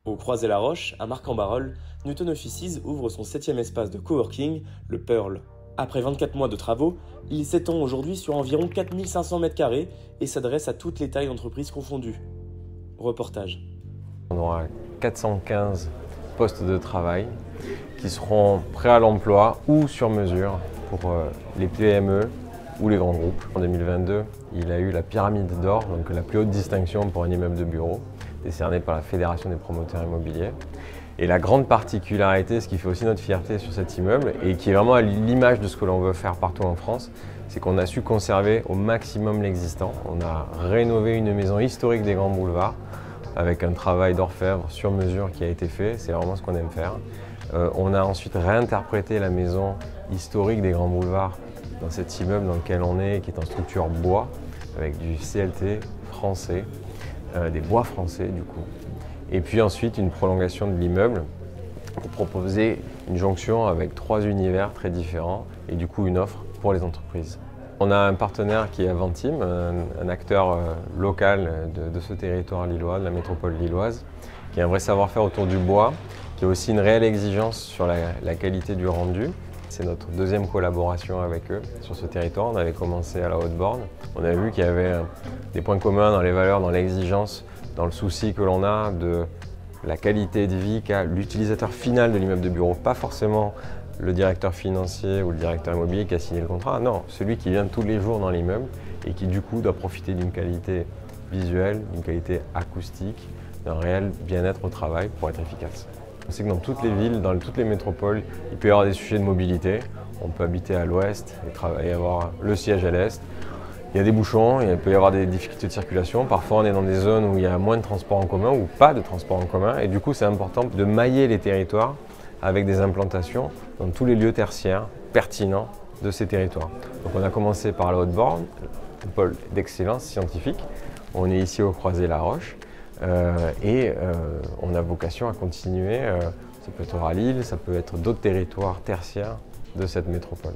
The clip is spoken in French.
Au Croisé-la-Roche, à Marcq-en-Barœul, Newton Offices ouvre son 7e espace de coworking, le Pearl. Après 24 mois de travaux, il s'étend aujourd'hui sur environ 4500 m² et s'adresse à toutes les tailles d'entreprises confondues. Reportage. On aura 415 postes de travail qui seront prêts à l'emploi ou sur mesure pour les PME ou les grands groupes. En 2022, il a eu la pyramide d'or, donc la plus haute distinction pour un immeuble de bureau, décernée par la Fédération des promoteurs immobiliers. Et la grande particularité, ce qui fait aussi notre fierté sur cet immeuble et qui est vraiment à l'image de ce que l'on veut faire partout en France, c'est qu'on a su conserver au maximum l'existant. On a rénové une maison historique des Grands Boulevards avec un travail d'orfèvre sur mesure qui a été fait, c'est vraiment ce qu'on aime faire. On a ensuite réinterprété la maison historique des Grands Boulevards dans cet immeuble dans lequel on est, qui est en structure bois, avec du CLT français, des bois français du coup. Et puis ensuite une prolongation de l'immeuble pour proposer une jonction avec 3 univers très différents et du coup une offre pour les entreprises. On a un partenaire qui est Aventim, un acteur local de ce territoire lillois, de la métropole lilloise, qui a un vrai savoir-faire autour du bois, qui a aussi une réelle exigence sur la qualité du rendu. C'est notre deuxième collaboration avec eux sur ce territoire. On avait commencé à la Haute-Borne. On a vu qu'il y avait des points communs dans les valeurs, dans l'exigence, dans le souci que l'on a de la qualité de vie qu'a l'utilisateur final de l'immeuble de bureau, pas forcément le directeur financier ou le directeur immobilier qui a signé le contrat, non, celui qui vient tous les jours dans l'immeuble et qui du coup doit profiter d'une qualité visuelle, d'une qualité acoustique, d'un réel bien-être au travail pour être efficace. On sait que dans toutes les villes, dans toutes les métropoles, il peut y avoir des sujets de mobilité. On peut habiter à l'ouest et avoir le siège à l'est. Il y a des bouchons, il peut y avoir des difficultés de circulation. Parfois, on est dans des zones où il y a moins de transports en commun ou pas de transports en commun. Et du coup, c'est important de mailler les territoires avec des implantations dans tous les lieux tertiaires pertinents de ces territoires. Donc, on a commencé par la Haute-Borne, un pôle d'excellence scientifique. On est ici au Croisé-la-Roche. On a vocation à continuer, ça peut être à Lille, ça peut être d'autres territoires tertiaires de cette métropole.